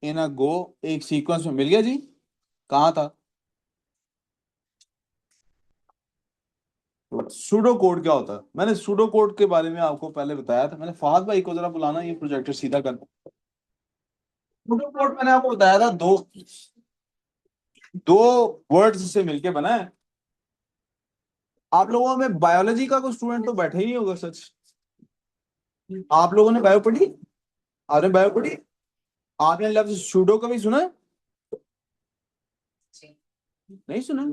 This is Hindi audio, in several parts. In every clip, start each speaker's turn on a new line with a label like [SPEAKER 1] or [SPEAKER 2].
[SPEAKER 1] इन अ गो, एक सीक्वेंस में मिल गया जी। कहाँ था? सूडो कोड क्या होता है? मैंने सूडो कोड के बारे में आपको पहले बताया था। मैंने फहद भाई को जरा बुलाना, ये प्रोजेक्टर सीधा कर। सूडो कोड मैंने आपको बताया था, दो दो वर्ड्स से मिलके बना है। आप लोगों में बायोलॉजी का कोई स्टूडेंट तो बैठा ही नहीं होगा सच। आप लोगों ने बायो पढ़ी? आपने बायो पढ़ी? आपने लफ्ज सूडो कभी सुना है? नहीं सुना?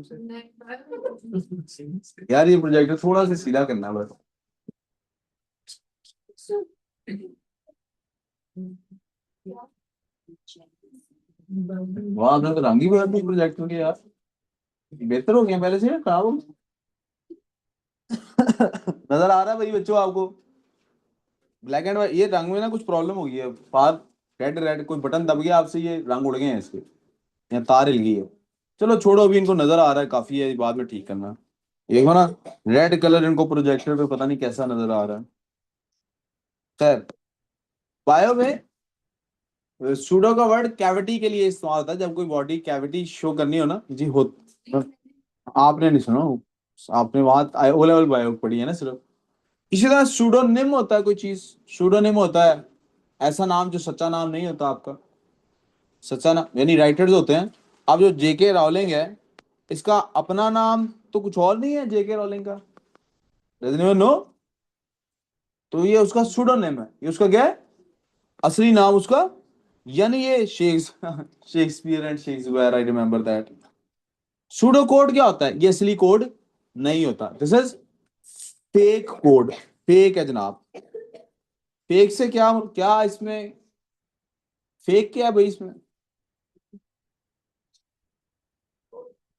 [SPEAKER 1] यार ये प्रोजेक्टर थोड़ा सा सीधा करना बस। वाह, आपने तो रंग ही बदल दी प्रोजेक्टर के यार। बेहतर हो गया पहले से या खराब हो गया? नजर आ रहा है भाई बच्चों आपको? ब्लैक एंड व्हाइट, ये रंग में ना कुछ प्रॉब्लम हो गई है बाहर। रेड रेड कोई बटन दब गया आपसे, ये रंग उड़ गए हैं इसके, या तार हिल गई है। चलो छोड़ो, अभी इनको नजर आ रहा है काफी है, बाद में ठीक करना। देखो ना, रेड कलर इनको प्रोजेक्टर पे पता नहीं कैसा नजर आ रहा है। खैर, बायो में सूडो का वर्ड कैविटी के लिए इस्तेमाल होता है, जब कोई बॉडी कैविटी शो करनी हो ना जी हो। आपने नहीं सुना? आपने वहां ओ लेवल बायो पढ़ी है ना सिर्फ। इसी तरह सूडोनिम होता है कोई चीज। सूडोनिम होता है ऐसा नाम जो सच्चा नाम नहीं होता आपका। सच्चा नाम यानी राइटर्स होते हैं। अब जो जेके रावलिंग है, इसका अपना नाम तो कुछ और नहीं है जेके रावलिंग का। Doesn't even know. तो ये उसका सूडोनिम है, ये उसका क्या है? असली नाम उसका। यानी ये Shakespeare and Shakespeare, I remember that. Pseudo code क्या होता है? ये असली कोड नहीं होता। This is fake code. Fake है जनाब। फेक से क्या क्या इसमें? फेक क्या है भाई इसमें?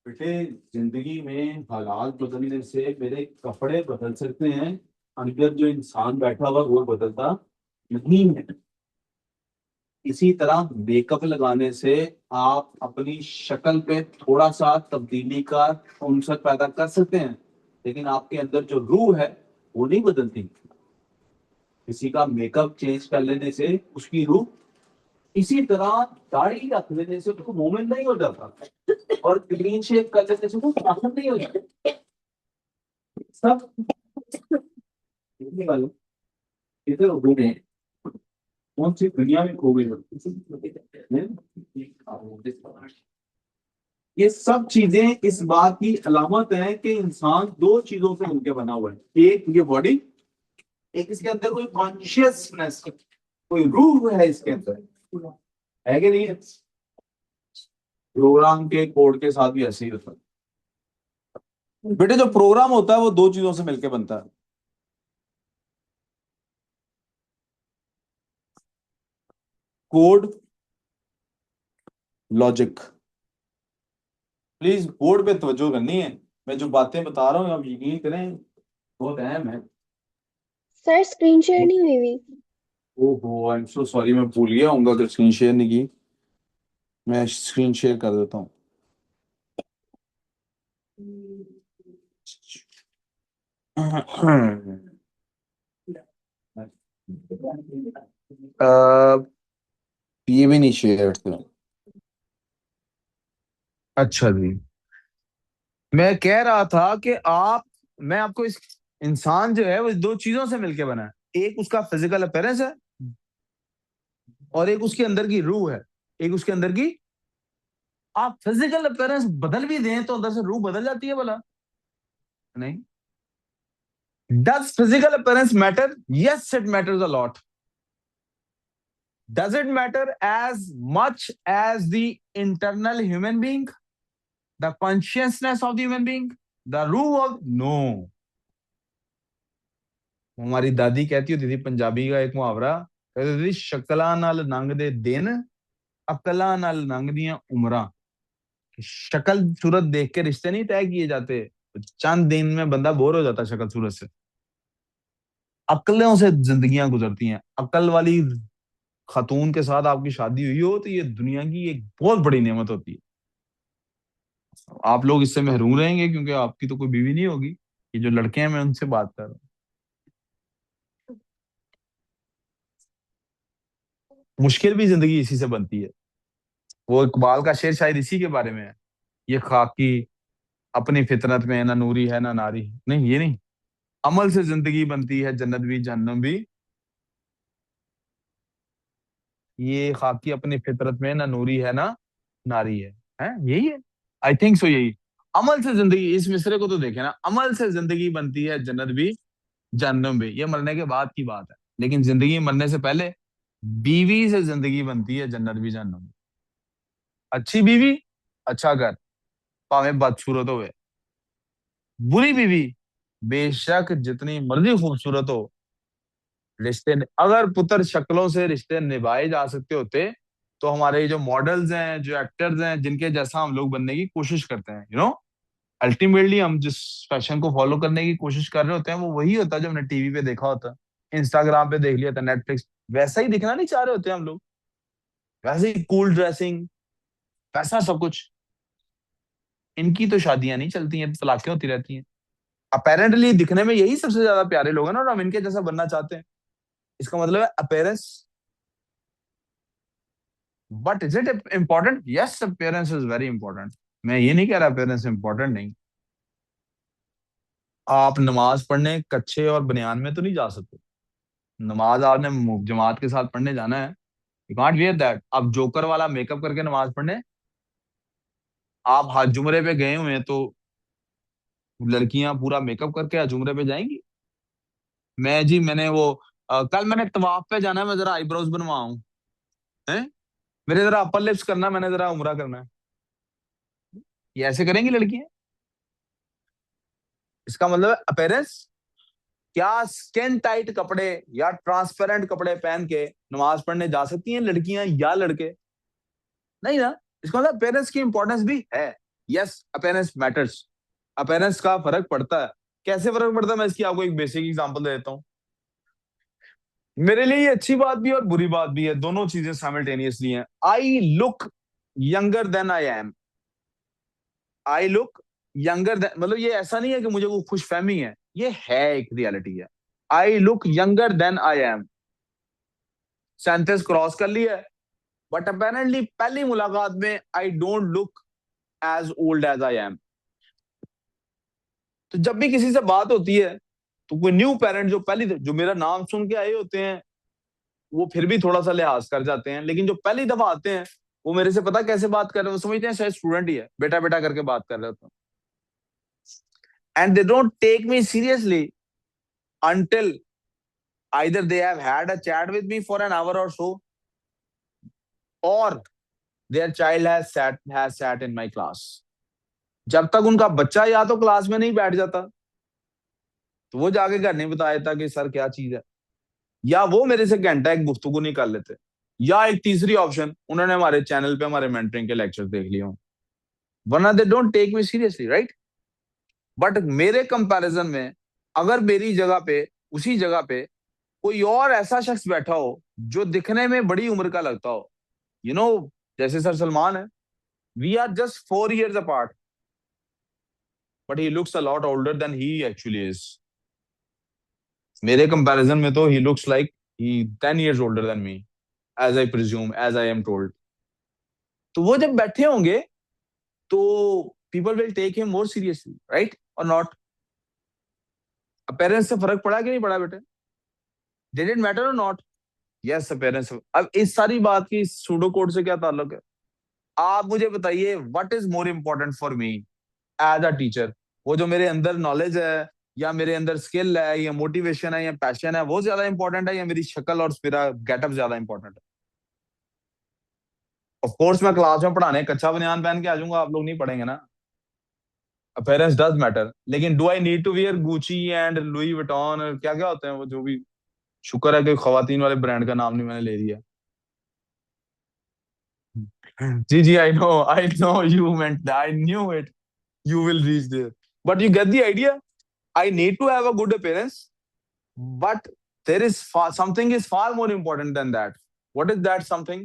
[SPEAKER 1] बेटे, जिंदगी में हालात बदलने से मेरे कपड़े बदल सकते हैं, अंदर जो इंसान बैठा हुआ वो बदलता नहीं है। इसी तरह मेकअप लगाने से आप अपनी शक्ल पे थोड़ा सा तब्दीली का अंश पैदा कर सकते हैं, लेकिन आपके अंदर जो रूह है वो नहीं बदलती। किसी का मेकअप चेंज कर लेने से उसकी रूह, इसी तरह दाढ़ी रख लेने से उसको मोमेंट नहीं हो जाता, और क्लीन शेव कर लेने से वो पाखंड नहीं हो जाता। सब देखने वालों, इधर हो गए, कौन सी दुनिया में खो गए हो? ये सब चीजें इस बात की अलामत है कि इंसान दो चीजों से मिलकर बना हुआ है। एक ये बॉडी, एक इसके अंदर कोई कॉन्शियसनेस, कोई रूह है इसके अंदर। है कि नहीं है? प्रोग्राम के कोड के साथ भी ऐसे ही होता है बेटे। जो प्रोग्राम होता है वो दो चीजों से मिलकर बनता है। Code, logic. प्लीज बोर्ड पे तवज्जो करनी है। मैं जो बातें बता रहा हूँ आप यकीन करें, बहुत अहम है।
[SPEAKER 2] सर स्क्रीन शेयर नहीं हुई हुई।
[SPEAKER 1] ओहो, आई एम सो सॉरी, मैं भूल गया हूँ अगर स्क्रीन शेयर नहीं की। मैं स्क्रीन शेयर कर देता हूँ। ये भी नहीं शेयर थे।
[SPEAKER 3] अच्छा जी। मैं कह रहा था कि आप, मैं आपको इस इंसान जो है वो दो चीजों से मिलके बना है। एक उसका फिजिकल अपीयरेंस है, और एक उसके अंदर की रूह है। एक उसके अंदर की, आप फिजिकल अपीयरेंस बदल भी दें तो अंदर से रूह बदल जाती है भला? नहीं। Does physical appearance matter? Yes, it matters a lot. Does it matter as much as the internal human being, the consciousness of the ह्यूमन बीइंग, द रूह ऑफ? नो। हमारी दादी कहती होती थी, पंजाबी का एक मुहावरा, कहती थी, शक्ला नाल नंग दे दिन, अकला नाल नंग दियां उमरां। शक्ल सूरत देख के रिश्ते नहीं तय किए जाते। चंद दिन में बंदा बोर हो जाता शक्ल सूरत से। अकलों से जिंदगियां गुजरती हैं। अकल वाली खातून के साथ आपकी शादी हुई हो तो ये दुनिया की एक बहुत बड़ी नेमत होती है। आप लोग इससे महरूम रहेंगे क्योंकि आपकी तो कोई बीवी नहीं होगी। ये जो लड़के हैं मैं उनसे बात कर रहा हूँ। मुश्किल भी जिंदगी इसी से बनती है। वो इकबाल का शेर शायद इसी के बारे में है। ये खाकी अपनी फितरत में ना नूरी है ना नारी, नहीं ये नहीं, अमल से जिंदगी बनती है जन्नत भी जहन्नम भी, ये खाकी अपनी फितरत में ना नूरी है ना नारी है यही है, आई थिंक सो यही। अमल से जिंदगी, इस मिसरे को तो देखे ना, अमल से जिंदगी बनती है जन्नत भी जहन्नम भी, ये मरने के बाद की बात है, लेकिन जिंदगी मरने से पहले बीवी से जिंदगी बनती है जन्नत भी जहन्नम भी। अच्छी बीवी, अच्छा घर, भावे बदसूरत होवे, बुरी बीवी बेशक जितनी मर्जी खूबसूरत हो, अगर पुत्र शक्लों से रिश्ते निभाए जा सकते होते, तो हमारे जो मॉडल्स हैं, जो एक्टर्स हैं, जिनके जैसा हम लोग बनने की कोशिश करते हैं, अल्टीमेटली हम जिस फैशन को फॉलो करने की कोशिश कर रहे होते हैं, वो वही होता है जो हमने टीवी पे देखा होता है, इंस्टाग्राम पे देख लिया था, नेटफ्लिक्स, वैसा ही दिखना नहीं चाह रहे होते हैं हम लोग, वैसे ही कूल ड्रेसिंग, वैसा सब कुछ। इनकी तो शादियां नहीं चलती हैं, तलाकें होती रहती हैं। अपेरेंटली दिखने में यही सबसे ज्यादा प्यारे लोग हैं ना, और हम इनके जैसा बनना चाहते हैं। इसका मतलब है appearance. But is it important? Yes, appearance is very important. मैं ये नहीं कह रहा अपेयरेंस इंपॉर्टेंट नहीं। आप नमाज पढ़ने कच्छे और बनियान में तो नहीं जा सकते। नमाज आपने जमात के साथ पढ़ने जाना है, यू कांट वियर दैट। आप जोकर वाला मेकअप करके नमाज पढ़ने, आप हज जुमरे पे गए हुए हैं, तो लड़कियां पूरा मेकअप करके हज जुमरे पे जाएंगी? मैंने वो कल मैंने तवाफ पे जाना है, मैं जरा आईब्रोज बनवाऊं है, मेरे जरा अपर लिप्स करना, मैंने जरा उम्रा करना है, ये ऐसे करेंगी लड़कियां? इसका मतलब है अपेयरेंस। क्या स्किन टाइट कपड़े या ट्रांसपेरेंट कपड़े पहन के नमाज पढ़ने जा सकती हैं लड़कियां या लड़के? नहीं ना। इसका मतलब अपेयरेंस की इंपॉर्टेंस भी है। Yes, appearance matters. अपेयरेंस का फर्क पड़ता है। कैसे फर्क पड़ता है, मैं इसकी आपको एक बेसिक एग्जांपल दे देता हूँ। मेरे लिए ये अच्छी बात भी है और बुरी बात भी है, दोनों चीजें साइमल्टेनियसली हैं। I look younger than I am. I look younger than, मतलब ये ऐसा नहीं है कि मुझे वो खुशफहमी है, ये है एक रियलिटी है। I look younger than I am, sentence cross कर लिया है, बट अपेरेंटली पहली मुलाकात में I don't look as old as I am. तो जब भी किसी से बात होती है, तो कोई न्यू पेरेंट जो मेरा नाम सुन के आए होते हैं, वो फिर भी थोड़ा सा लिहाज कर जाते हैं, लेकिन जो पहली दफा आते हैं, वो मेरे से पता कैसे बात कर रहे हैं, वो समझते हैं शायद स्टूडेंट ही है, बेटा बेटा करके बात कर रहे होते हैं। And they don't take me seriously until either they have had a chat with me for an hour or so, or their child has sat in my class. जब तक उनका बच्चा या तो क्लास में नहीं बैठ जाता, तो वो जाके घर नहीं बताया था कि सर क्या चीज है, या वो मेरे से घंटा एक गुफ्तगू नहीं कर लेते, या एक तीसरी ऑप्शन, उन्होंने हमारे चैनल पे हमारे मेंटरिंग के लेक्चर देख लिए हों, वरना they don't take me seriously, right. But मेरे कंपैरिजन में, अगर मेरी जगह पे, उसी जगह पे कोई और ऐसा शख्स बैठा हो जो दिखने में बड़ी उम्र का लगता हो, यू you नो know, जैसे सर सलमान है, we are just 4 years apart, but he looks a lot older than he actually is. मेरे कंपैरिजन में तो he looks like he 10 years older than me, as I presume, as I am told. तो वो जब बैठे होंगे, तो people will take him more seriously, right or not? Appearance से फर्क पड़ा कि नहीं पड़ा बेटे? डिड इट मैटर और नॉट? Yes, appearance. अब इस सारी बात की सूडो कोड से क्या ताल्लुक है? आप मुझे बताइए, what is more important for me as a teacher? वो जो मेरे अंदर नॉलेज है, या मेरे अंदर स्किल है, या मोटिवेशन है, या पैशन है, वो ज्यादा इंपॉर्टेंट है, या मेरी शक्ल और मेरा गेटअप ज्यादा इंपॉर्टेंट है? ऑफ कोर्स मैं क्लास में पढ़ाने कच्चा बनियान पहन के आ जाऊंगा, आप लोग नहीं पढ़ेंगे ना। अपेयरेंस डज मैटर, लेकिन do I need to wear Gucci and Louis Vuitton, क्या क्या होते हैं वो जो भी, शुक्र है कि खवातीन वाले ब्रांड का नाम नहीं मैंने ले लिया। जी जी, I know you meant, I knew it, you will reach there, but you get the idea. I need to have a good appearance, but something is far more important than that. What is that something?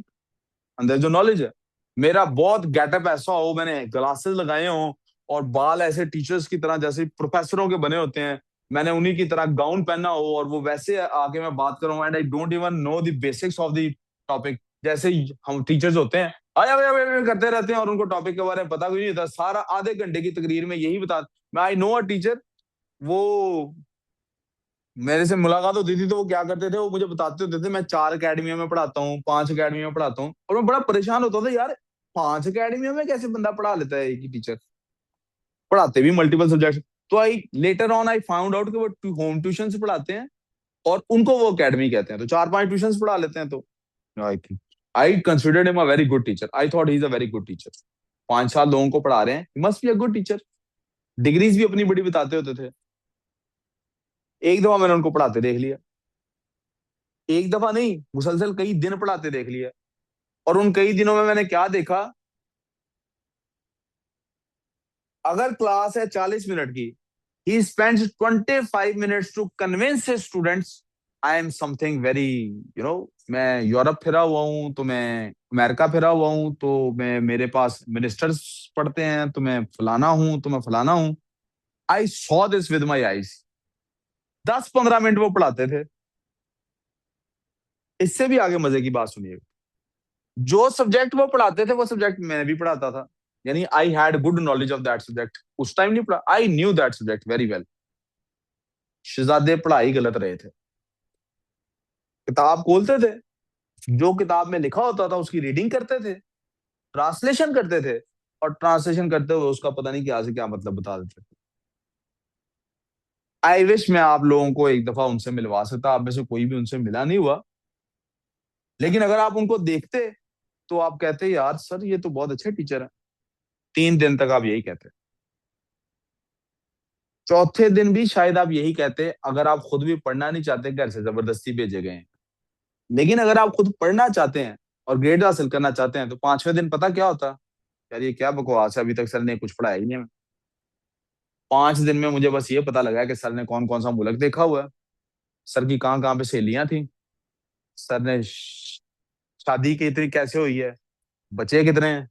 [SPEAKER 3] अंदर जो नॉलेज है, मेरा बहुत गेटअप ऐसा हो, मैंने ग्लासेस लगाए हो और बाल ऐसे टीचर्स की तरह जैसे प्रोफेसरों के बने होते हैं, मैंने उन्हीं की तरह गाउन पहना हो, और वो वैसे आके मैं बात करूं, and I don't even know the basics of the topic, जैसे हम टीचर्स होते हैं आया करते रहते हैं और उनको टॉपिक के बारे में पता भी नहीं होता। सारा आधे घंटे की तकरीर में यही बता। मैं आई नो अ टीचर, वो मेरे से मुलाकात होती थी तो वो क्या करते थे, वो मुझे बताते होते थे मैं 4 अकेडमियों में पढ़ाता हूँ, 5 अकेडमियों में पढ़ाता हूँ, और मैं बड़ा परेशान होता था यार, 5 अकेडमियों में कैसे बंदा पढ़ा लेता है एक ही टीचर, पढ़ाते भी मल्टीपल सब्जेक्ट। तो I later on I found out कि वो होम ट्यूशन से पढ़ाते हैं और उनको वो अकेडमी कहते हैं, तो 4-5 ट्यूशन पढ़ा लेते हैं। तो I think I considered him a very good teacher, I thought he is a very good teacher. 5 साल लोगों को पढ़ा रहे हैं, must be a good teacher. Degrees भी अपनी बड़ी बताते होते थे। एक दफा मैंने उनको पढ़ाते देख लिया, एक दफा नहीं, मुसलसल कई दिन पढ़ाते देख लिया। और उन कई दिनों में मैंने क्या देखा, अगर क्लास है 40 मिनट की, he spends 25 minutes to convince his students I am something very, मैं यूरोप फिरा हुआ हूं, तो मैं अमेरिका फिरा हुआ हूं, तो मैं, मेरे पास मिनिस्टर्स पढ़ते हैं, तो मैं फलाना हूं, तो मैं फलाना हूं। I saw this with my eyes. 10-15 minute वो पढ़ाते थे। इससे भी आगे मजे की बात सुनिएगा, जो सब्जेक्ट वो पढ़ाते थे वो सब्जेक्ट मैं भी पढ़ाता था। यानी I had good knowledge of that subject. उस टाइम नहीं पढ़ा, I knew that subject very well. शहजादे पढ़ाई गलत रहे थे। किताब खोलते थे, जो किताब में लिखा होता था उसकी रीडिंग करते थे, ट्रांसलेशन करते थे, और ट्रांसलेशन करते हुए उसका पता नहीं क्या से क्या मतलब बता देते थे। आई विश मैं आप लोगों को एक दफा उनसे मिलवा सकता, आप में से कोई भी उनसे मिला नहीं हुआ, लेकिन अगर आप उनको देखते तो आप कहते यार सर ये तो बहुत अच्छे टीचर है। 3 दिन तक आप यही कहते, चौथे दिन भी शायद आप यही कहते, अगर आप खुद भी पढ़ना नहीं चाहते, घर से जबरदस्ती भेजे गए हैं। लेकिन अगर आप खुद पढ़ना चाहते हैं और ग्रेड हासिल करना चाहते हैं, तो 5वें दिन पता क्या होता, यार ये क्या बकवास है, अभी तक सर ने कुछ पढ़ाया ही नहीं हमें। 5 दिन में मुझे बस ये पता लगा कि सर ने कौन कौन सा मुल्क देखा हुआ है, सर की कहाँ कहाँ पे सहेलियां थी, सर ने शादी कितनी कैसे हुई है, बच्चे कितने हैं,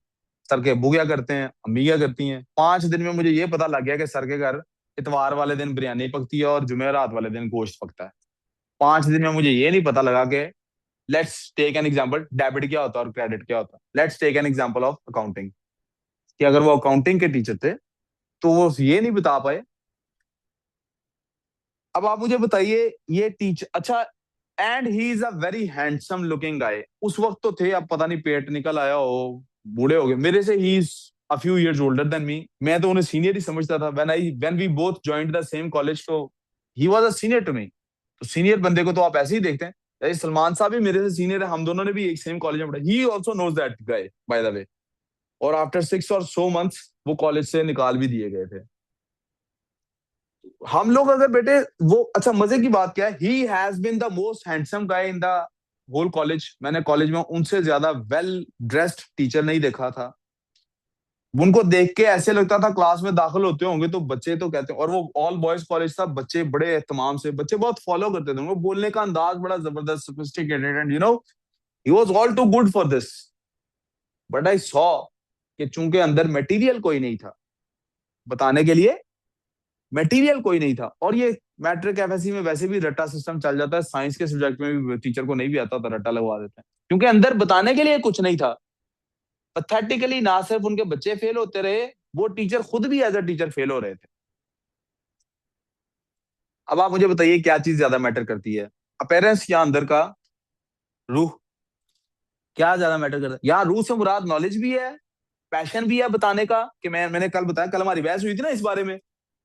[SPEAKER 3] सर के अब्बू क्या करते हैं, अम्मी क्या करती हैं। 5 दिन में मुझे ये पता लग गया कि सर के घर इतवार वाले दिन बिरयानी पकती है और जुमेरात वाले दिन गोश्त पकता है। 5 दिन में मुझे ये नहीं पता लगा कि let's take an example, debit क्या होता है और क्रेडिट क्या होता है। Let's take an example of accounting, कि अगर वो अकाउंटिंग के टीचर थे तो वो ये नहीं बता पाए। अब आप मुझे बताइए, ये टीचर अच्छा, and he is a very handsome looking guy. उस वक्त तो थे, अब पता नहीं पेट निकल आया हो, बूढ़े हो गए। मेरे से ही is a few years older than me. मैं तो उन्हें सीनियर ही समझता था। When we both joined the same college, तो he was a senior to me. तो सीनियर बंदे को तो आप ऐसे ही देखते हैं। जैसे सलमान साहब भी मेरे से सीनियर है, हम दोनों ने भी एक सेम कॉलेज में पढ़ा। He also knows that guy by the way. और आफ्टर 6 और so months वो कॉलेज से निकाल भी दिए गए थे। हम लोग अगर बेटे वो, अच्छा मजे की बात क्या है, he has been the most handsome guy in the whole college. मैंने कॉलेज में उनसे ज्यादा वेल ड्रेस्ड टीचर नहीं देखा था। उनको देख के ऐसे लगता था क्लास में दाखिल होते होंगे तो बच्चे तो कहते हैं, और वो ऑल बॉयज कॉलेज था, बच्चे बड़े एहतमाम से, बच्चे बहुत फॉलो करते थे उनको, बोलने का अंदाज बड़ा जबरदस्त, sophisticated, and he was all too good for this. But I saw कि चूंकि अंदर मटेरियल कोई नहीं था बताने के लिए, मटेरियल कोई नहीं था। और ये मैट्रिक एफएससी में वैसे भी रट्टा सिस्टम चल जाता है, साइंस के सब्जेक्ट में भी टीचर को नहीं भी आता तो रट्टा लगवा देते हैं, क्योंकि अंदर बताने के लिए कुछ नहीं था। पैथेटिकली ना सिर्फ उनके बच्चे फेल होते रहे, वो टीचर खुद भी एज अ टीचर फेल हो रहे थे। अब आप मुझे बताइए क्या चीज ज्यादा मैटर करती है, अपेरेंस या अंदर का रूह? क्या ज्यादा मैटर करता है? यहाँ रूह से मुराद नॉलेज भी है, पैशन भी है बताने का, कि मैंने कल बताया, कल हमारी बहस हुई थी ना इस बारे में,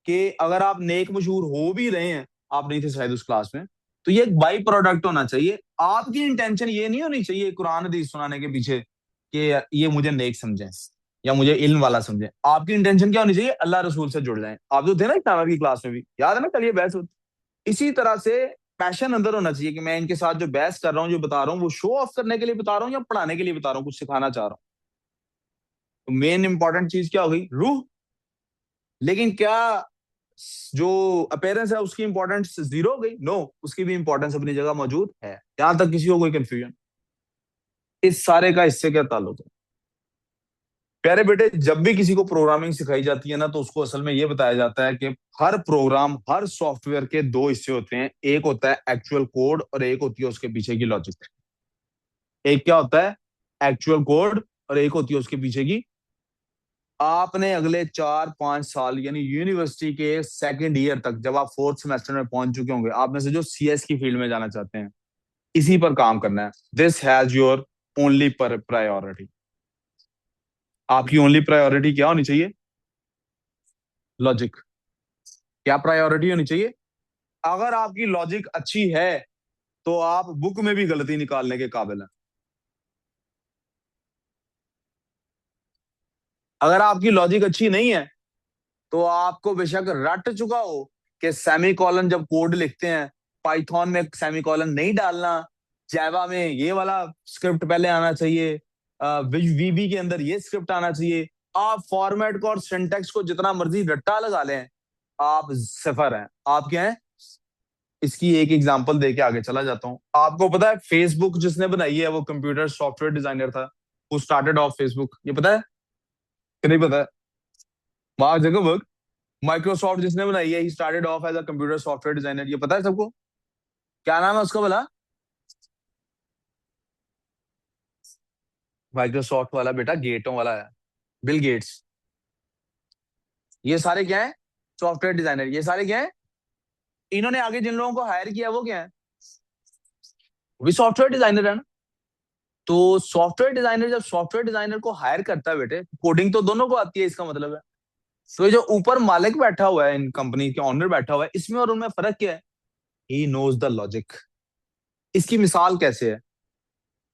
[SPEAKER 3] कि अगर आप नेक मशहूर हो भी रहे हैं, आप नहीं थे शायद उस क्लास में, तो ये एक बाई प्रोडक्ट होना चाहिए। आपकी इंटेंशन ये नहीं होनी चाहिए कुरान हदीस सुनाने के पीछे कि ये मुझे नेक समझें या मुझे इल्म वाला समझें। आपकी इंटेंशन क्या होनी चाहिए? अल्लाह रसूल से जुड़ जाएं। आप जो थे ना इस्लाम की क्लास में भी, याद है ना कल ये बहस होती। इसी तरह से पैशन अंदर होना चाहिए कि मैं इनके साथ जो बहस कर रहा हूँ, जो बता रहा हूँ, वो शो ऑफ करने के लिए बता रहा हूँ या पढ़ाने के लिए बता रहा हूँ, कुछ सिखाना चाह रहा हूँ। तो मेन इंपॉर्टेंट चीज क्या हो गई? रूह। लेकिन क्या जो अपेयरेंस है उसकी इंपॉर्टेंस जीरो हो गई? नो, उसकी भी इंपॉर्टेंस अपनी जगह मौजूद है। यहां तक किसी को कोई कंफ्यूजन? इस सारे का इससे क्या ताल्लुक है? प्यारे बेटे, जब भी किसी को प्रोग्रामिंग सिखाई जाती है ना, तो उसको असल में ये बताया जाता है कि हर प्रोग्राम, हर सॉफ्टवेयर के 2 हिस्से होते हैं। एक होता है एक्चुअल कोड और एक होती है उसके पीछे की लॉजिक। एक क्या होता है? एक्चुअल कोड, और एक होती है उसके पीछे की। आपने अगले 4-5 साल यानी यूनिवर्सिटी के सेकंड ईयर तक, जब आप फोर्थ सेमेस्टर में पहुंच चुके होंगे, आप में से जो सीएस की फील्ड में जाना चाहते हैं, इसी पर काम करना है। This has your only priority. आपकी ओनली प्रायोरिटी क्या होनी चाहिए? लॉजिक। क्या प्रायोरिटी होनी चाहिए? अगर आपकी लॉजिक अच्छी है तो आप बुक में भी गलती निकालने के काबिल हैं। अगर आपकी लॉजिक अच्छी नहीं है तो आपको बेशक रट चुका हो कि सेमीकोलन जब कोड लिखते हैं, पाइथन में सेमीकोलन नहीं डालना, जावा में ये वाला स्क्रिप्ट पहले आना चाहिए, वीबी के अंदर ये स्क्रिप्ट आना चाहिए। आप फॉर्मेट को और सिंटैक्स को जितना मर्जी रट्टा लगा लें, आप सिफर हैं। आप क्या हैं? इसकी एक एग्जांपल देके आगे चला जाता हूं। आपको पता है फेसबुक जिसने बनाई है वो कंप्यूटर सॉफ्टवेयर डिजाइनर था। हु स्टार्टेड ऑफ फेसबुक, ये पता है कि नहीं पता है? Mark Zuckerberg. माइक्रोसॉफ्ट जिसने बनाई है, he started off as a computer software designer. ये पता है सबको? क्या नाम है उसका भला? माइक्रोसॉफ्ट वाला बेटा गेटों वाला है, बिल गेट्स। ये सारे क्या है? Software designer. ये सारे क्या है? इन्होंने आगे जिन लोगों को हायर किया वो क्या है? वो भी सॉफ्टवेयर डिजाइनर है ना। तो सॉफ्टवेयर डिजाइनर जब सॉफ्टवेयर डिजाइनर को हायर करता है बेटे, कोडिंग तो दोनों को आती है, इसका मतलब है। तो ये जो ऊपर मालिक बैठा हुआ है, इन कंपनी के ऑनर बैठा हुआ है, इसमें और उनमें फर्क क्या है? He knows the logic. इसकी मिसाल कैसे है?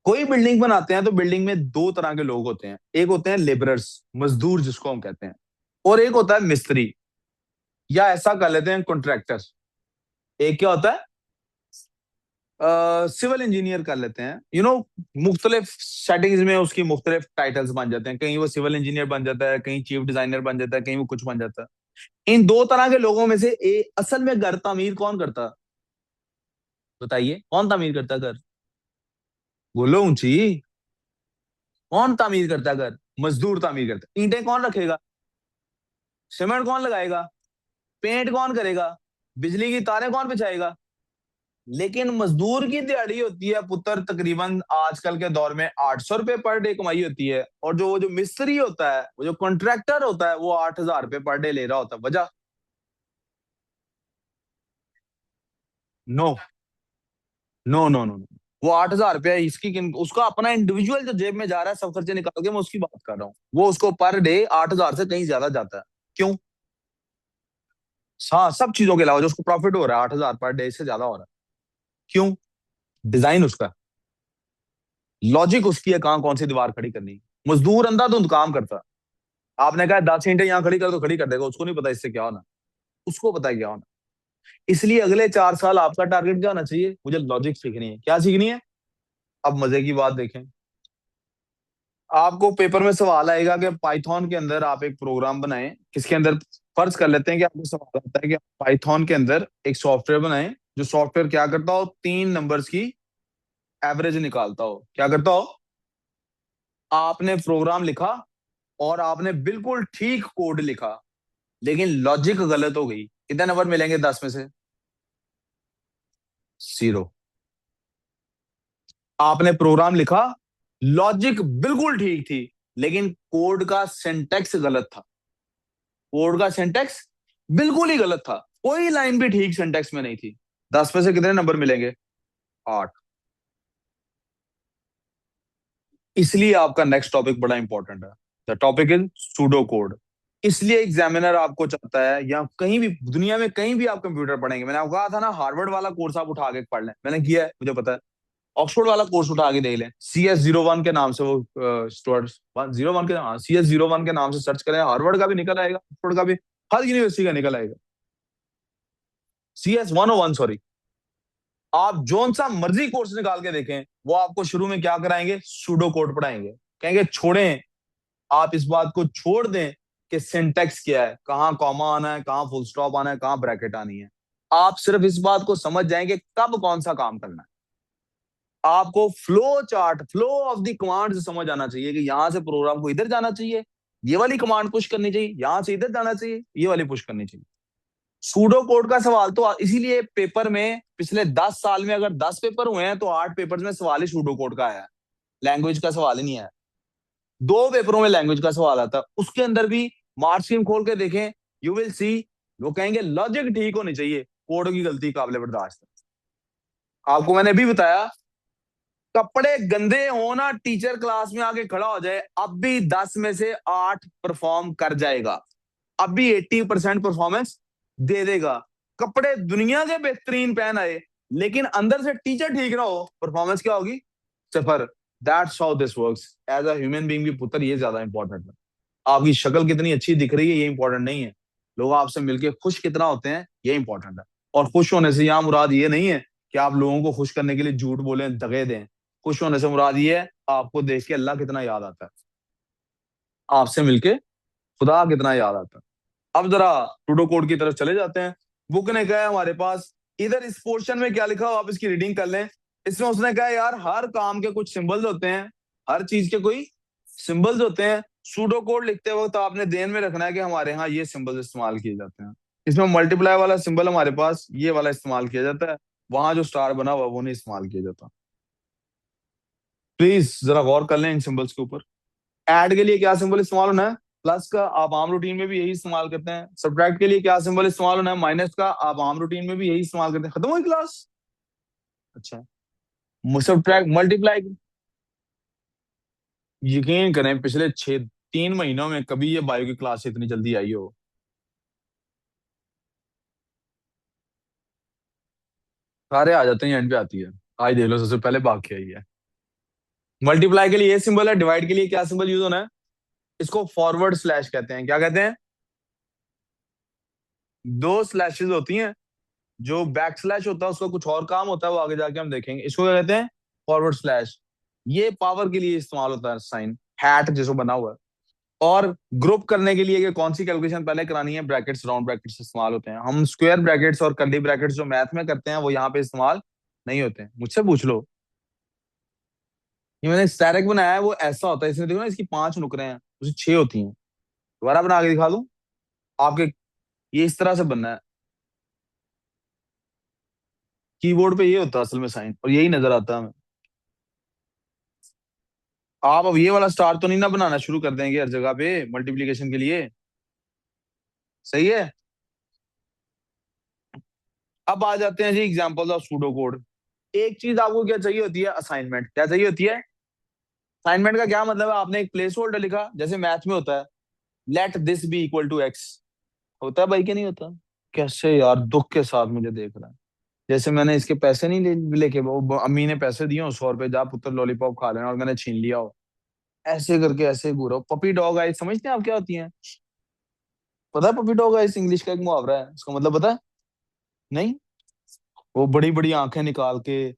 [SPEAKER 3] कोई बिल्डिंग बनाते हैं तो बिल्डिंग में दो तरह के लोग होते हैं। एक होते हैं लेबरर्स, मजदूर जिसको हम कहते हैं, और एक होता है मिस्त्री, या ऐसा कर लेते हैं कॉन्ट्रैक्टर। एक क्या होता है? सिविल इंजीनियर कर लेते हैं। मुख्तलिफ सेटिंग्स में उसकी मुख्तलिफ टाइटल्स बन जाते हैं। कहीं वो सिविल इंजीनियर बन जाता है, कहीं चीफ डिजाइनर बन जाता है, कहीं वो कुछ बन जाता है। इन दो तरह के लोगों में से असल में घर तामीर कौन करता? बताइए, कौन तामीर करता घर? बोलो ऊंची। कौन तामीर करता घर? मजदूर तामीर करता। ईंटें कौन रखेगा? सीमेंट कौन लगाएगा? पेंट कौन करेगा? बिजली की तारें कौन बिछाएगा? लेकिन मजदूर की दिहाड़ी होती है पुत्र तकरीबन आजकल के दौर में 800 रुपए पर डे कमाई होती है। और जो मिस्त्री होता है, वो जो कॉन्ट्रैक्टर होता है, वो 8,000 रुपए पर डे ले रहा होता है। वजह? No, no, no, no. वो 8,000 रुपया उसका अपना इंडिविजुअल जो जेब में जा रहा है, सब खर्चे निकाल के, मैं उसकी बात कर रहा हूँ। वो उसको पर डे 8,000 से कहीं ज्यादा जाता है। क्यों? हाँ, सब चीजों के अलावा जो उसको प्रॉफिट हो रहा है 8,000 पर डे से ज्यादा हो रहा है। क्यों? डिजाइन उसका, लॉजिक उसकी है, कहाँ कौन सी दीवार खड़ी करनी है। मजदूर अंधाधुंध काम करता है। आपने कहा 10 ईंटें यहाँ खड़ी कर, तो खड़ी कर देगा। उसको नहीं पता इससे क्या होना, उसको पता है क्या होना। इसलिए अगले 4 साल आपका टारगेट क्या होना चाहिए? मुझे लॉजिक सीखनी है। क्या सीखनी है? अब मजे की बात देखें। आपको पेपर में सवाल आएगा कि पाइथन के अंदर आप एक प्रोग्राम बनाएं। किसके अंदर? फर्ज कर लेते हैं कि आपको सवाल आता है कि पाइथन के अंदर एक सॉफ्टवेयर बनाएं, जो सॉफ्टवेयर क्या करता हो? 3 नंबर्स की एवरेज निकालता हो। क्या करता हो? आपने प्रोग्राम लिखा और आपने बिल्कुल ठीक कोड लिखा, लेकिन लॉजिक गलत हो गई। कितने नंबर मिलेंगे 10 में से? 0। आपने प्रोग्राम लिखा, लॉजिक बिल्कुल ठीक थी, लेकिन कोड का सिंटैक्स गलत था। कोड का सिंटैक्स बिल्कुल ही गलत था, कोई लाइन भी ठीक सिंटैक्स में नहीं थी। 10 में से कितने नंबर मिलेंगे? 8। इसलिए आपका नेक्स्ट टॉपिक बड़ा इंपॉर्टेंट है। The topic is pseudo code. इसलिए एग्जामिनर आपको चाहता है, या कहीं भी दुनिया में कहीं भी आप कंप्यूटर पढ़ेंगे, मैंने आपको कहा था ना, हार्वर्ड वाला कोर्स आप उठा के पढ़ लें। मैंने किया है, मुझे पता है। ऑक्सफोर्ड वाला कोर्स उठा के देख लें, CS01 के नाम से, वो स्टूडेंट्स 01 के, हाँ, CS01 के नाम से सर्च करें। हार्वर्ड का भी निकल आएगा, ऑक्सफोर्ड का भी, हर यूनिवर्सिटी का निकल आएगा। CS101, sorry. आप जोन सा मर्जी कोर्स निकाल के देखें, वो आपको शुरू में क्या कराएंगे? सूडो कोड पढ़ाएंगे। कहेंगे छोड़ें, आप इस बात को छोड़ दें कि सिंटेक्स क्या है, कहाँ कॉमा आना है, कहाँ फुल स्टॉप आना है, कहाँ ब्रैकेट आनी है। आप सिर्फ इस बात को समझ जाएंगे कब कौन सा काम करना है। आपको flow chart, flow of the command समझ आना चाहिए कि यहां से प्रोग्राम को इधर जाना चाहिए, ये वाली कमांड पुश करनी चाहिए, यहां से इधर जाना चाहिए, ये वाली पुश करनी चाहिए। सूडो कोड का सवाल तो इसीलिए पेपर में पिछले 10 साल में अगर 10 पेपर हुए हैं तो 8 पेपर में सवाल ही सूडो कोड का आया है। लैंग्वेज का सवाल ही नहीं आया। 2 पेपरों में लैंग्वेज का सवाल आता है, उसके अंदर भी मार्क्स स्कीम खोल के देखें, यू विल सी, वो कहेंगे लॉजिक ठीक होनी चाहिए, कोड की गलती काबिल बर्दाश्त है। आपको मैंने भी बताया, कपड़े गंदे हो ना, टीचर क्लास में आके खड़ा हो जाए, अब भी 10 में से 8 परफॉर्म कर जाएगा, अब भी 80% परफॉर्मेंस दे देगा। कपड़े दुनिया के बेहतरीन पहन आए, लेकिन अंदर से टीचर ठीक ना हो, परफॉर्मेंस क्या होगी? 0। That's how this works. As a human being भी पुत्र, ये ज्यादा इंपॉर्टेंट है। आपकी शक्ल कितनी अच्छी दिख रही है ये इंपॉर्टेंट नहीं है, लोग आपसे मिलके खुश कितना होते हैं ये इंपॉर्टेंट है। और खुश होने से यहाँ मुराद ये नहीं है कि आप लोगों को खुश करने के लिए झूठ बोलें, दगे दें। खुश होने से मुराद ये है आपको देख के अल्लाह कितना याद आता है, आपसे मिलके खुदा कितना याद आता है। अब जरा टूडो कोड की तरफ चले जाते हैं। बुक ने कहा है हमारे पास, इधर इस पोर्शन में क्या लिखा हो आप इसकी रीडिंग कर लें। इसमें उसने कहा यार हर काम के कुछ सिंबल्स होते हैं, हर चीज के कोई सिंबल्स होते हैं। सूडो कोड लिखते वक्त आपने ध्यान में रखना है कि हमारे यहाँ ये सिंबल्स इस्तेमाल किए जाते हैं। इसमें मल्टीप्लाई वाला सिंबल हमारे पास ये वाला इस्तेमाल किया जाता है, वहां जो स्टार बना हुआ वो नहीं इस्तेमाल किया जाता। प्लीज जरा गौर कर लें इन सिंबल्स के ऊपर। ऐड के लिए क्या सिंबल इस्तेमाल होना है? प्लस का, आप आम रूटीन में भी यही इस्तेमाल करते हैं। सब्ट्रैक्ट के लिए क्या सिंबल इस्तेमाल होना है? माइनस का, आप आम रूटीन में भी यही इस्तेमाल करते हैं। खत्म हुई क्लास? अच्छा, सब्ट्रैक्ट, मल्टीप्लाई, यकीन करें पिछले 3 महीनों में कभी ये बायो की क्लास इतनी जल्दी आई हो? सारे आ जाते हैं, एंड पे आती है। आज देख लो सबसे पहले भाग के आई है। मल्टीप्लाई के लिए ये सिंबल है, डिवाइड के लिए क्या सिंबल यूज होना है? इसको फॉरवर्ड स्लैश कहते हैं। क्या कहते हैं? 2 स्लैशेस होती हैं, जो बैक स्लैश होता है उसका कुछ और काम होता है, वो आगे जाके हम देखेंगे। इसको क्या कहते हैं? Forward slash. ये पावर के लिए इस्तेमाल होता है, साइन हैट जिसको बना हुआ है। और ग्रुप करने के लिए कि कौन सी कैलकुलेशन पहले करानी है, ब्रैकेट्स, राउंड ब्रैकेट्स इस्तेमाल होते हैं। हम स्क्वायर ब्रैकेट्स और कर्ली ब्रैकेट्स जो मैथ में करते हैं वो यहाँ पे इस्तेमाल नहीं होते हैं, मुझसे पूछ लो। ये मैंने स्टैटिक बनाया है, वो ऐसा होता है, इसमें देखो ना इसकी 5 नुकरे हैं, उसे 6 होती हैं। दोबारा बना के दिखा दूं आपके? ये इस तरह से बनना है, कीबोर्ड पे ये होता है असल में साइन, और यही नजर आता है हमें। आप अब ये वाला स्टार तो नहीं ना बनाना शुरू कर देंगे हर जगह पे मल्टीप्लीकेशन के लिए? सही है। अब आ जाते हैं जी एग्जांपल ऑफ सूडो कोड। एक चीज आपको क्या चाहिए होती है? असाइनमेंट। क्या चाहिए होती है? असाइनमेंट का क्या मतलब है? आपने एक प्लेस होल्डर लिखा, जैसे मैथ में होता है, let this be equal to x. होता है भाई कि नहीं होता? कैसे यार दुख के साथ मुझे देख रहा है, जैसे मैंने इसके पैसे नहीं लेके, वो अम्मी ने पैसे दिए हो 100 रुपए, जा पुत्र लॉलीपॉप खा लेना, और मैंने छीन लिया हो। ऐसे करके ऐसे घूरो। पपी डॉग आइज समझते हैं आप क्या होती हैं? पता है पपी डॉग आइज इंग्लिश का एक मुहावरा है, इसका मतलब पता है? नहीं? वो बड़ी बड़ी आंखें निकाल के,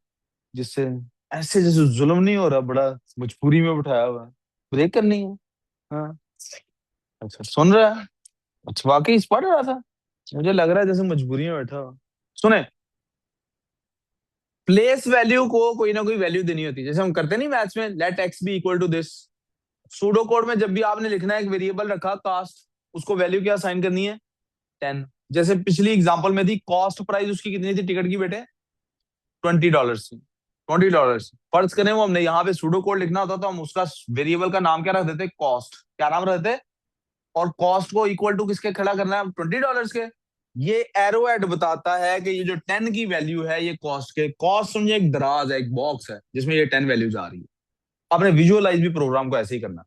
[SPEAKER 3] जिससे ऐसे जैसे जुल्म नहीं हो रहा, बड़ा मजबूरी में बिठाया हुआ है, ब्रेक करनी है। हाँ, अच्छा सुन रहा है? अच्छा वाकई इस पढ़ रहा था, मुझे लग रहा है जैसे मजबूरी में बैठा हुआ। सुने, प्लेस वैल्यू को कोई ना कोई वैल्यू देनी होती है, जैसे हम करते नहीं मैथ्स में, let x be equal to this. Pseudo code में जब भी आपने लिखना है, एक वेरिएबल रखा कास्ट, उसको वैल्यू क्या असाइन करनी है? 10। जैसे पिछली एग्जांपल में थी, कॉस्ट प्राइस उसकी कितनी थी टिकट की बेटे? $20 थी। $20 फर्ज करें वो हमने यहाँ पे सूडो कोड लिखना होता तो हम उसका वेरिएबल का नाम क्या रख देते? कॉस्ट। क्या नाम रख देते? और कॉस्ट को इक्वल टू किसके खड़ा करना है? $20 के। ये एरो एड बताता है कि ये जो 10 की वैल्यू है ये कॉस्ट के, कॉस्ट समझे एक दराज है, एक बॉक्स है जिसमें ये 10 वैल्यूज आ रही है। आपने विजुअलाइज भी प्रोग्राम को ऐसे ही करना।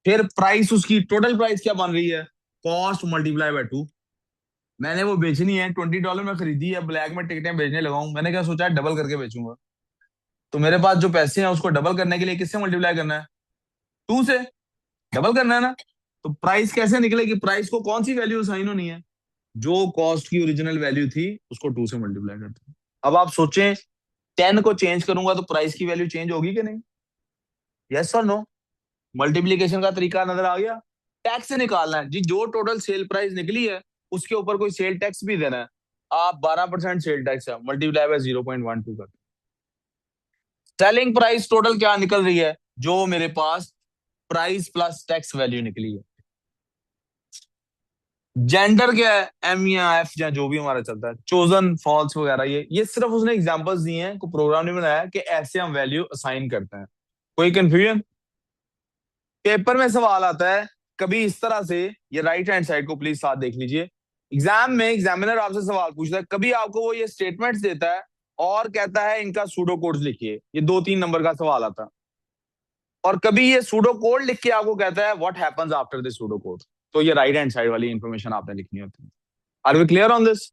[SPEAKER 3] फिर प्राइस, उसकी टोटल प्राइस क्या बन रही है? Cost multiply by 2। मैंने वो बेचनी है, $20 में खरीदी है, ब्लैक में टिकटें बेचने लगा हूं, मैंने क्या सोचा है डबल करके बेचूंगा। तो मेरे पास जो पैसे हैं उसको डबल करने के लिए किससे मल्टीप्लाई करना है? 2 से। डबल करना है ना? तो प्राइस कैसे निकलेगी? प्राइस को कौन सी वैल्यू असाइन होनी है? जो कॉस्ट की ओरिजिनल वैल्यू थी उसको 2 से मल्टीप्लाई करते हैं। अब आप सोचें, 10 को चेंज करूंगा तो प्राइस की वैल्यू चेंज होगी कि नहीं? यस और नो? मल्टीप्लीकेशन का तरीका नजर आ गया। टैक्स से निकालना है जी, जो टोटल सेल प्राइस निकली है उसके ऊपर कोई सेल टैक्स भी देना है। आप 12% सेल टैक्स है, मल्टीप्लाई बाय 0.12 करते। सेलिंग प्राइस टोटल क्या निकल रही है? जो मेरे पास प्राइस प्लस टैक्स वैल्यू निकली है। जेंडर क्या है? एम या एफ या जो भी हमारा चलता है, चोजन, फॉल्स वगैरह, ये सिर्फ उसने एग्जांपल्स दिए हैं, कोई प्रोग्राम नहीं बनाया कि ऐसे हम वैल्यू असाइन करते हैं। कोई कंफ्यूजन? पेपर में सवाल आता है कभी इस तरह से, ये राइट हैंड साइड को प्लीज साथ देख लीजिए। एग्जाम में एग्जामिनर आपसे सवाल पूछता है, कभी आपको वो ये स्टेटमेंट्स देता है और कहता है इनका सूडो कोड्स लिखिए, ये 2-3 नंबर का सवाल आता है, और कभी ये सूडो कोड लिख के आपको कहता है what happens after this pseudo code. तो ये राइट हैंड साइड वाली इंफॉर्मेशन आपने लिखनी होती है। Are we clear on this?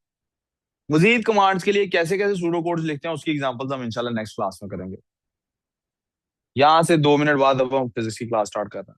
[SPEAKER 3] मजीद कमांड्स के लिए कैसे कैसे सूडो कोड्स लिखते हैं उसकी एग्जांपल्स हम इंशाल्लाह नेक्स्ट क्लास में करेंगे। यहां से 2 मिनट बाद अब हम फिजिक्स की क्लास स्टार्ट कर रहे हैं।